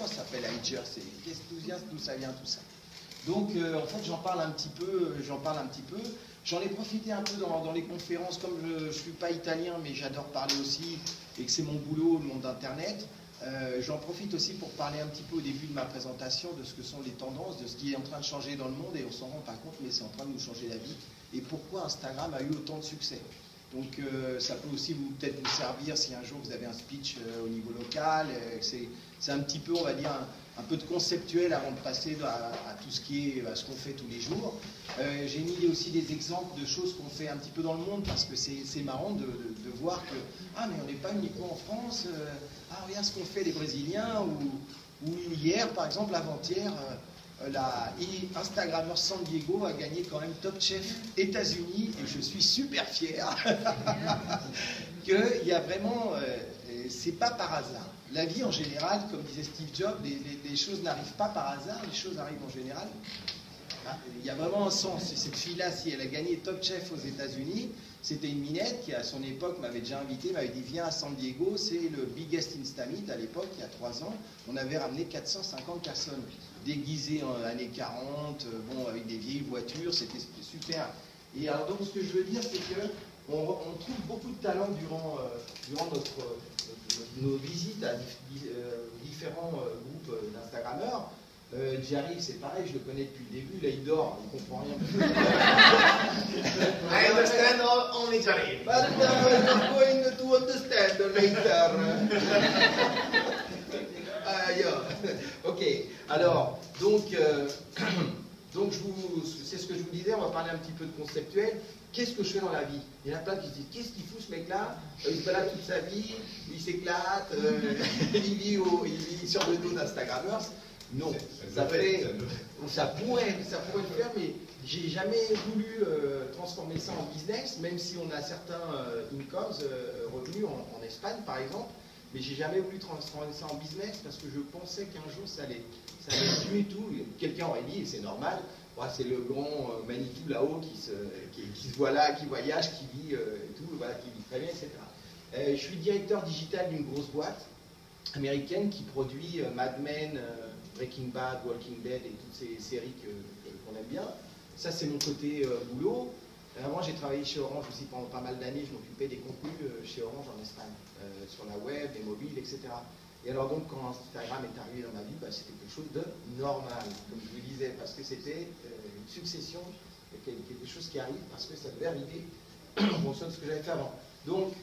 pourquoi ça s'appelle Hijacker? Qu'est-ce que d'où ça vient tout ça? Donc en fait j'en parle un petit peu, J'en ai profité un peu dans les conférences, comme je ne suis pas italien, mais j'adore parler aussi, et que c'est mon boulot, le monde d'Internet. J'en profite aussi pour parler un petit peu au début de ma présentation de ce que sont les tendances, de ce qui est en train de changer dans le monde, et on s'en rend pas compte, mais c'est en train de nous changer la vie, et pourquoi Instagram a eu autant de succès. Donc ça peut aussi peut-être vous servir si un jour vous avez un speech au niveau local. C'est un petit peu, on va dire, un peu de conceptuel avant de passer à tout ce qui est à ce qu'on fait tous les jours. J'ai mis aussi des exemples de choses qu'on fait un petit peu dans le monde, parce que c'est marrant de voir que mais on n'est pas uniquement en France. Regarde ce qu'ont fait les Brésiliens, ou hier par exemple, avant-hier, la Instagrammeur San Diego a gagné quand même Top Chef États-Unis, et je suis super fier qu'il y a vraiment, c'est pas par hasard. La vie en général, comme disait Steve Jobs, les choses n'arrivent pas par hasard, les choses arrivent en général. Il y a vraiment un sens. Et cette fille-là, si elle a gagné Top Chef aux États-Unis, c'était une minette qui, à son époque, m'avait déjà invité, m'avait dit viens à San Diego, c'est le biggest Insta Meet à l'époque, il y a 3 ans. On avait ramené 450 personnes déguisées en années 40, avec des vieilles voitures, c'était super. Et alors, donc, ce que je veux dire, c'est que on trouve beaucoup de talent durant nos visites à différents groupes d'Instagrammeurs. Jerry, c'est pareil, je le connais depuis le début, là il dort, il comprend rien. I understand only Jerry. But I'm going to understand later. Ok, alors, donc c'est ce que je vous disais, on va parler un petit peu de conceptuel. Qu'est-ce que je fais dans la vie? Il y en a plein qui se disent, qu'est-ce qu'il fout ce mec-là? Il se balade toute sa vie, il s'éclate, il vit sur le dos d'Instagrammeurs. Non, ça pourrait le faire, mais j'ai jamais voulu transformer ça en business, même si on a certains incomes, revenus en Espagne par exemple, mais j'ai jamais voulu transformer ça en business parce que je pensais qu'un jour ça allait tuer tout. Quelqu'un aurait dit, et c'est normal, c'est le grand Manitou là-haut qui se voit là, qui voyage, qui vit et tout, voilà, qui vit très bien, etc. Je suis directeur digital d'une grosse boîte américaine qui produit Mad Men, Breaking Bad, Walking Dead et toutes ces séries qu'on aime bien. Ça, c'est mon côté boulot. Avant, j'ai travaillé chez Orange aussi pendant pas mal d'années. Je m'occupais des contenus chez Orange en Espagne, sur la web, les mobiles, etc. Et alors donc, quand Instagram est arrivé dans ma vie, c'était quelque chose de normal, comme je vous disais, parce que c'était une succession, quelque chose qui arrive, parce que ça devait arriver en fonction de ce que j'avais fait avant. Donc,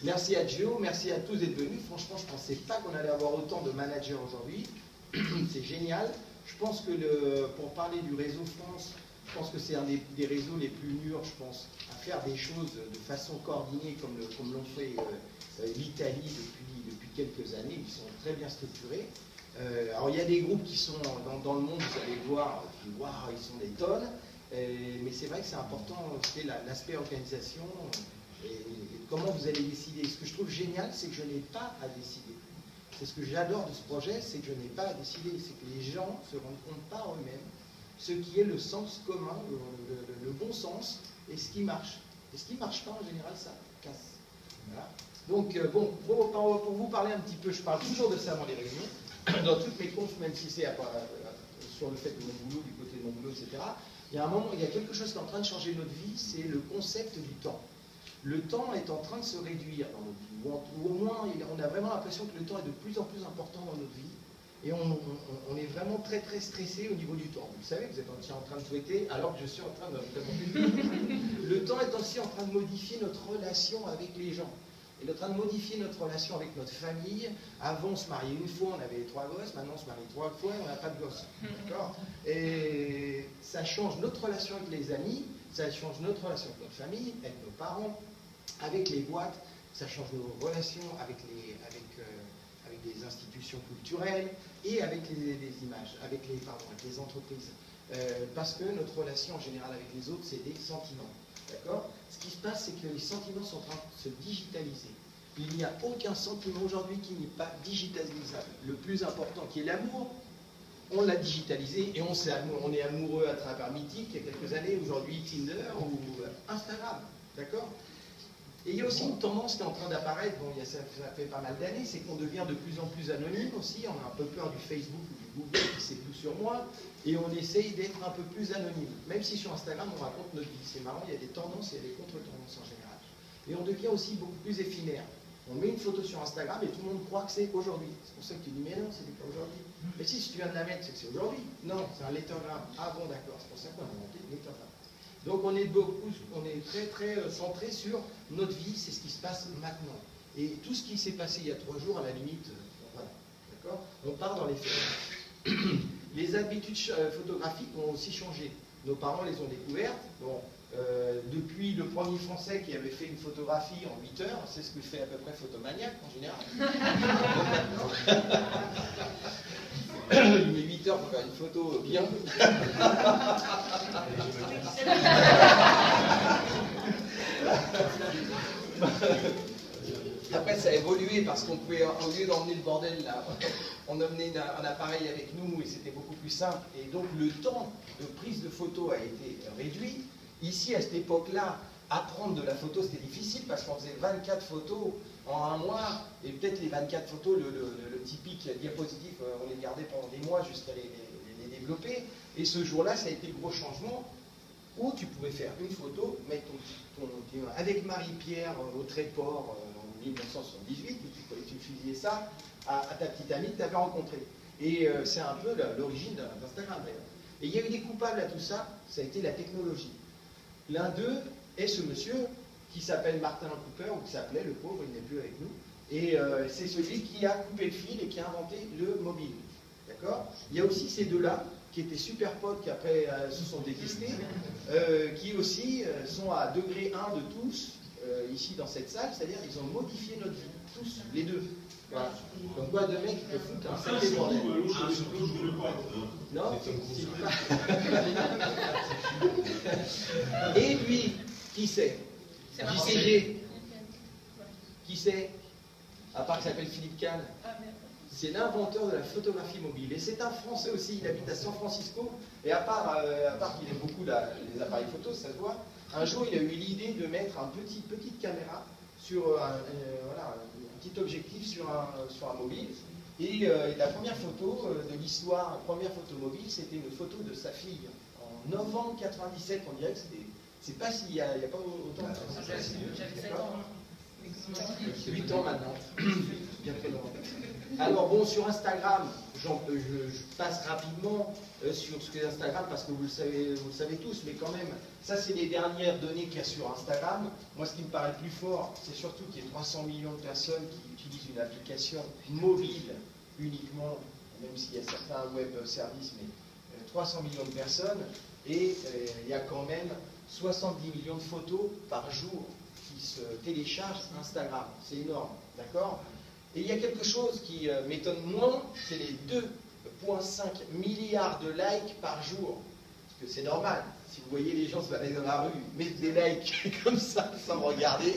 merci à Gio, merci à tous d'être venus. Franchement, je ne pensais pas qu'on allait avoir autant de managers aujourd'hui. C'est génial. Je pense que pour parler du réseau France, je pense que c'est un des réseaux les plus mûrs, je pense, à faire des choses de façon coordonnée comme l'ont fait l'Italie depuis quelques années. Ils sont très bien structurés. Alors il y a des groupes qui sont dans le monde, vous allez voir, ils sont des tonnes. Mais c'est vrai que c'est important, c'est l'aspect organisation et comment vous allez décider. Ce que je trouve génial, c'est que je n'ai pas à décider. C'est ce que j'adore de ce projet, c'est que je n'ai pas à décider, c'est que les gens se rendent compte par eux-mêmes ce qui est le sens commun, le bon sens, et ce qui marche. Et ce qui ne marche pas, en général, ça casse. Voilà. Donc, pour vous parler un petit peu, je parle toujours de ça dans les réunions, dans toutes mes confs, même si c'est sur le fait de mon boulot, du côté de mon boulot, etc. Il y a un moment, il y a quelque chose qui est en train de changer notre vie, c'est le concept du temps. Le temps est en train de se réduire dans notre vie, ou au moins on a vraiment l'impression que le temps est de plus en plus important dans notre vie, et on est vraiment très très stressé au niveau du temps. Vous savez, vous êtes aussi en train de souhaiter, alors que je suis en train de... Le temps est aussi en train de modifier notre relation avec les gens. Il est en train de modifier notre relation avec notre famille. Avant, on se mariait une fois, on avait 3 gosses, maintenant on se marie 3 fois et on n'a pas de gosses. D'accord? Et ça change notre relation avec les amis, ça change notre relation avec notre famille, avec nos parents, avec les boîtes, ça change nos relations avec des institutions culturelles et avec les images, avec les entreprises. Parce que notre relation en général avec les autres, c'est des sentiments. D'accord? Ce qui se passe, c'est que les sentiments sont en train de se digitaliser. Il n'y a aucun sentiment aujourd'hui qui n'est pas digitalisable. Le plus important, qui est l'amour, on l'a digitalisé et on est amoureux à travers Mythique il y a quelques années, aujourd'hui Tinder ou Instagram. D'accord? Et il y a aussi une tendance qui est en train d'apparaître, bon, ça fait pas mal d'années, c'est qu'on devient de plus en plus anonyme aussi, on a un peu peur du Facebook ou du Google qui sait tout sur moi, et on essaye d'être un peu plus anonyme. Même si sur Instagram on raconte notre vie, c'est marrant, il y a des tendances et il y a des contre-tendances en général. Et on devient aussi beaucoup plus éphémère. On met une photo sur Instagram et tout le monde croit que c'est aujourd'hui. C'est pour ça que tu dis, mais non, c'était pas aujourd'hui. Mais si tu viens de la mettre, c'est que c'est aujourd'hui. Non, c'est un lettergram. Ah bon, d'accord, c'est pour ça qu'on a inventé le lettergram. Donc on est très très centré sur notre vie, c'est ce qui se passe maintenant. Et tout ce qui s'est passé il y a 3 jours, à la limite, voilà, d'accord. On part dans les faits. Les habitudes photographiques ont aussi changé. Nos parents les ont découvertes. Bon, depuis le premier Français qui avait fait une photographie en 8 heures, c'est ce que fait à peu près Photomaniac en général. Il met 8 heures pour faire une photo bien. Après, ça a évolué parce qu'on pouvait, au lieu d'emmener le bordel là, on emmenait un appareil avec nous et c'était beaucoup plus simple. Et donc, le temps de prise de photo a été réduit. Ici, à cette époque-là, apprendre de la photo, c'était difficile parce qu'on faisait 24 photos en un mois, et peut-être les 24 photos, le typique diapositive, on les gardait pendant des mois jusqu'à les développer. Et ce jour-là, ça a été le gros changement, où tu pouvais faire une photo, mettre ton avec Marie-Pierre au Tréport en 1978, où tu fusillais ça à ta petite amie que tu avais rencontrée. Et c'est un peu l'origine d'Instagram d'ailleurs. Et il y a eu des coupables à tout ça, ça a été la technologie. L'un d'eux est ce monsieur qui s'appelle Martin Cooper, ou qui s'appelait, le pauvre, il n'est plus avec nous, et c'est celui qui a coupé le fil et qui a inventé le mobile. D'accord? Il y a aussi ces deux-là, qui étaient super potes, qui après se sont détestés, qui aussi sont à degré 1 de tous, ici dans cette salle, c'est-à-dire ils ont modifié notre vie, tous, les deux. Voilà. Donc quoi, deux mecs qui te foutent un sacré bordel. Non, et lui, qui c'est? JCG. Qui c'est? À part qu'il s'appelle Philippe Kahn. C'est l'inventeur de la photographie mobile. Et c'est un Français aussi, il habite à San Francisco. Et à part qu'il aime beaucoup les appareils photo, ça se voit, un jour il a eu l'idée de mettre une petite caméra sur un petit objectif sur un mobile. Et la première photo de l'histoire, la première photo mobile, c'était une photo de sa fille. En novembre 97, on dirait que c'est pas s'il n'y a pas autant de temps. J'avais 7 ans. 8 ans maintenant. Bien très loin. Alors bon, sur Instagram, je passe rapidement sur ce qu'est Instagram parce que vous le savez tous, mais quand même, ça c'est les dernières données qu'il y a sur Instagram. Moi, ce qui me paraît le plus fort, c'est surtout qu'il y ait 300 millions de personnes qui utilisent une application mobile uniquement, même s'il y a certains web services, mais 300 millions de personnes, et il y a quand même 70 millions de photos par jour qui se téléchargent Instagram. C'est énorme, d'accord? Et il y a quelque chose qui m'étonne moins, c'est les 2,5 milliards de likes par jour. Parce que c'est normal, si vous voyez les gens se balader dans la rue, mettre des likes comme ça, sans regarder,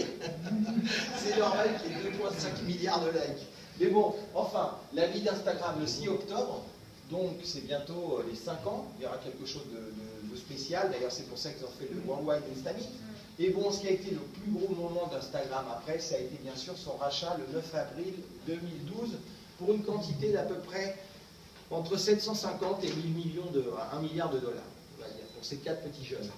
c'est normal qu'il y ait 2,5 milliards de likes. Mais bon, enfin, la vie d'Instagram le 6 octobre, donc c'est bientôt les 5 ans, il y aura quelque chose de spécial, d'ailleurs c'est pour ça qu'ils ont fait le Worldwide Insta Meet. Et bon, ce qui a été le plus gros moment d'Instagram après, ça a été bien sûr son rachat le 9 avril 2012 pour une quantité d'à peu près entre 750 et 1 milliard de dollars, on va dire, pour ces 4 petits jeunes.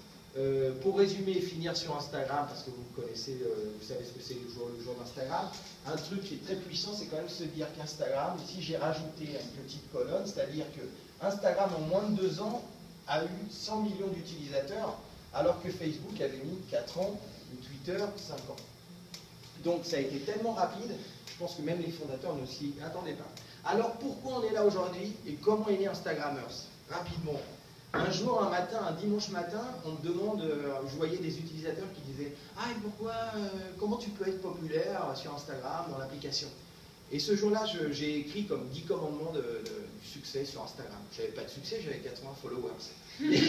Pour résumer et finir sur Instagram, parce que vous connaissez, vous savez ce que c'est le jour d'Instagram, un truc qui est très puissant, c'est quand même se dire qu'Instagram, ici j'ai rajouté une petite colonne, c'est-à-dire que Instagram en moins de 2 ans a eu 100 millions d'utilisateurs, alors que Facebook avait mis 4 ans, ou Twitter 5 ans. Donc ça a été tellement rapide, je pense que même les fondateurs ne s'y attendaient pas. Alors pourquoi on est là aujourd'hui et comment est né Instagrammers? Rapidement. Un jour, un matin, un dimanche matin, on me demande, je voyais des utilisateurs qui disaient « Ah, et pourquoi, comment tu peux être populaire sur Instagram, dans l'application ?» Et ce jour-là, j'ai écrit comme 10 commandements du succès sur Instagram. Je n'avais pas de succès, j'avais 80 followers. Mais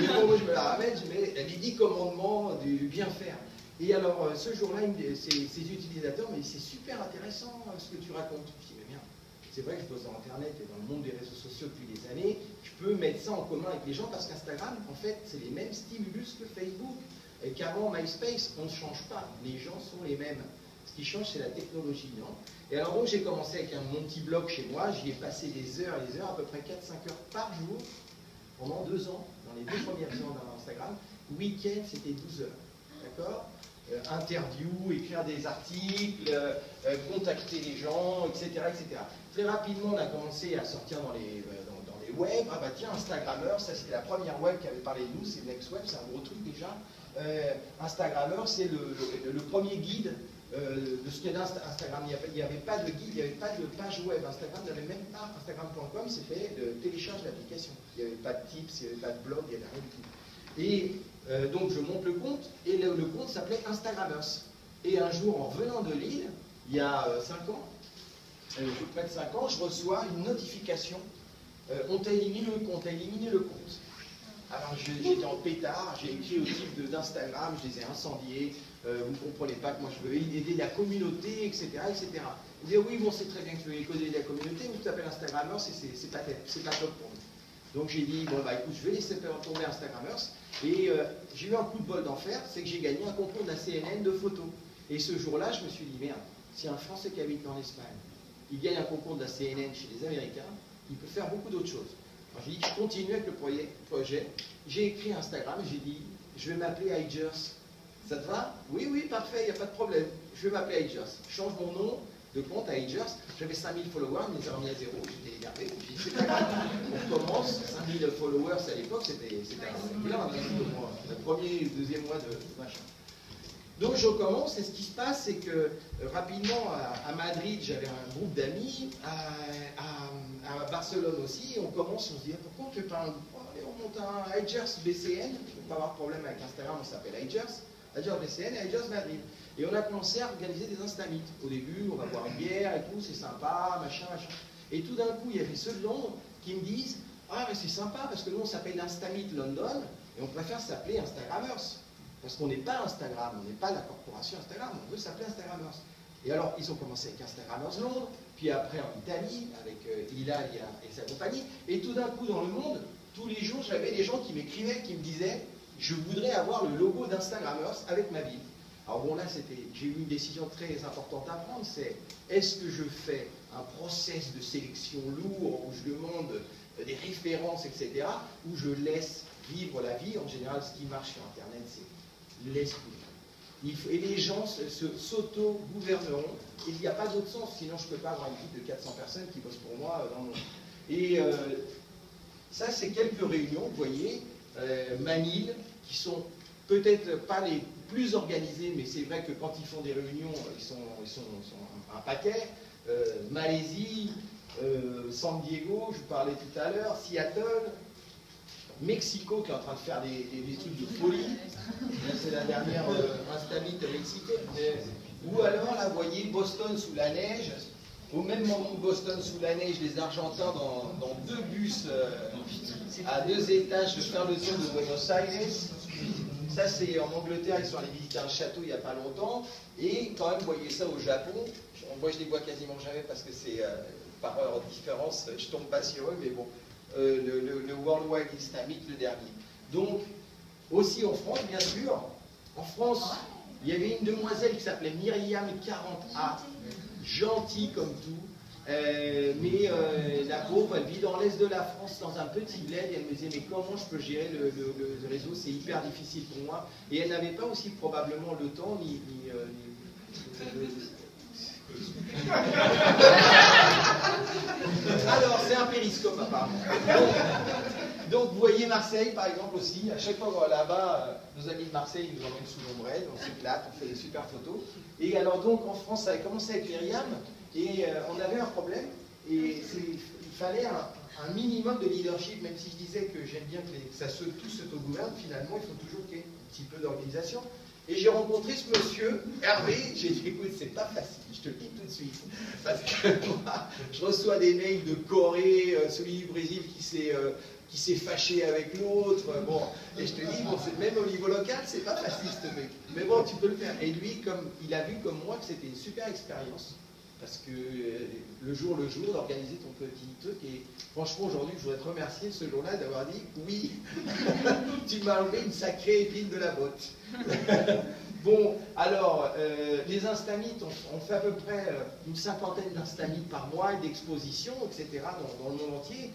bon, moi, je me la ramène, je mets les 10 commandements du bien faire. Et alors, ce jour-là, ces utilisateurs, mais c'est super intéressant ce que tu racontes. Je dis, mais bien, c'est vrai que je bosse dans Internet et dans le monde des réseaux sociaux depuis des années, je peux mettre ça en commun avec les gens parce qu'Instagram, en fait, c'est les mêmes stimulus que Facebook. et qu'avant MySpace, on ne change pas, les gens sont les mêmes. Ce qui change, c'est la technologie, non? Et alors donc j'ai commencé avec mon petit blog chez moi, j'y ai passé des heures et des heures, à peu près 4-5 heures par jour, pendant 2 ans, dans les 2 premières ans d'Instagram. Week-end, c'était 12 heures, d'accord? Interview, écrire des articles, contacter les gens, etc., etc. Très rapidement, on a commencé à sortir dans les web. Ah bah tiens, Instagrammeur, ça c'était la première web qui avait parlé de nous, c'est NextWeb, c'est un gros truc déjà. Instagrammeur, c'est le premier guide de ce qu'est Instagram. Il n'y avait pas de guide, il n'y avait pas de page web. Instagram n'avait même pas Instagram.com, c'était télécharge l'application. Il n'y avait pas de tips, il n'y avait pas de blog, il n'y avait rien du tout. Et donc je monte le compte, et le compte s'appelait Instagrammers. Et un jour, en revenant de Lille, il y a 5 ans, près de 5 ans, je reçois une notification. On t'a éliminé le compte. Alors j'étais en pétard, j'ai écrit au type d'Instagram, je les ai incendiés, vous ne comprenez pas que moi je veux aider la communauté, etc. etc. Ils disaient oui, bon c'est très bien que tu veux aider la communauté, mais tu t'appelles Instagrammers, c'est pas top pour nous. Donc j'ai dit, bon bah écoute, je vais laisser tomber Instagrammers, et j'ai eu un coup de bol d'enfer, c'est que j'ai gagné un concours de la CNN de photos. Et ce jour-là, je me suis dit, merde, si un Français qui habite en Espagne, il gagne un concours de la CNN chez les Américains, il peut faire beaucoup d'autres choses. Alors j'ai dit, je continue avec le projet. J'ai écrit Instagram, j'ai dit, je vais m'appeler Igers. Ça te va? Oui, oui, parfait, il n'y a pas de problème. Je vais m'appeler Igers. Je change mon nom de compte à Igers. J'avais 5000 followers, mais ils ont remis à 0. J'étais énervé. J'ai dit, c'est pas grave. On commence. 5000 followers à l'époque, c'était bien, moi. Le premier, deuxième mois de machin. Donc je recommence, et ce qui se passe, c'est que rapidement, à Madrid, j'avais un groupe d'amis, à Barcelone aussi, on commence, on se dit, pourquoi on ne fait pas un groupe? Allez, on monte un Igers BCN, il ne faut pas avoir de problème avec Instagram, on s'appelle Igers BCN et Igers Madrid. Et on a commencé à organiser des Instameets. Au début, on va boire une bière et tout, c'est sympa, machin, machin. Et tout d'un coup, il y avait ceux de Londres qui me disent, ah mais c'est sympa, parce que nous on s'appelle Instameet London, et on préfère s'appeler Instagrammers. Parce qu'on n'est pas Instagram, on n'est pas la corporation Instagram, on veut s'appeler Instagrammers. Et alors, ils ont commencé avec Instagrammers Londres, puis après en Italie, avec Hilal et sa compagnie. Et tout d'un coup, dans le monde, tous les jours, j'avais des gens qui m'écrivaient, qui me disaient « Je voudrais avoir le logo d'Instagrammers avec ma ville ». Alors bon, là, j'ai eu une décision très importante à prendre, c'est est-ce que je fais un process de sélection lourd, où je demande des références, etc., ou je laisse vivre la vie. En général, ce qui marche sur Internet, c'est l'esprit. Et les gens s'auto-gouverneront. Il n'y a pas d'autre sens, sinon je ne peux pas avoir une équipe de 400 personnes qui bossent pour moi dans mon... Et ça, c'est quelques réunions, vous voyez, Manille, qui sont peut-être pas les plus organisées, mais c'est vrai que quand ils font des réunions, ils sont un paquet. Malaisie, San Diego, je vous parlais tout à l'heure, Seattle, Mexico qui est en train de faire des trucs de folie, c'est la dernière Instameet mexicaine, ou alors là vous voyez Boston sous la neige, au même moment que Boston sous la neige, les Argentins dans 2 bus à 2 étages de faire le tour de Buenos Aires. Ça c'est en Angleterre, ils sont allés visiter un château il n'y a pas longtemps, et quand même vous voyez ça au Japon, moi je les vois quasiment jamais parce que c'est par heure de différence, je tombe pas sur eux, mais bon. Le Worldwide Instameet, le dernier. Donc, aussi en France, bien sûr, en France, il y avait une demoiselle qui s'appelait Myriam 40A, gentille comme tout, mais la pauvre, elle vit dans l'est de la France, dans un petit bled, et elle me disait, mais comment je peux gérer le réseau, c'est hyper difficile pour moi. Et elle n'avait pas aussi probablement le temps, Alors, c'est un périscope apparemment. Donc, vous voyez Marseille, par exemple, aussi. À chaque fois qu'on va là-bas, nos amis de Marseille ils nous emmènent sous l'ombrelle, on s'éclate, on fait des super photos. Et alors, donc, en France, ça avait commencé avec Myriam, et on avait un problème, et il fallait un minimum de leadership, même si je disais que j'aime bien que ça tout s'autogouverne, finalement, il faut toujours qu'il y ait un petit peu d'organisation. Et j'ai rencontré ce monsieur, Hervé, j'ai dit, écoute, c'est pas facile, je te le dis tout de suite. Parce que moi, je reçois des mails de Corée, celui du Brésil qui s'est fâché avec l'autre, bon, et je te dis, bon, même au niveau local, c'est pas facile ce mec. Mais bon, tu peux le faire. Et lui, comme il a vu comme moi que c'était une super expérience, parce que le jour d'organiser ton petit truc, et franchement aujourd'hui je voudrais te remercier ce jour-là d'avoir dit oui, tu m'as enlevé une sacrée épine de la botte. Bon, alors, les Instamites, on fait à peu près une cinquantaine d'Instamites par mois et d'expositions, etc. dans le monde entier.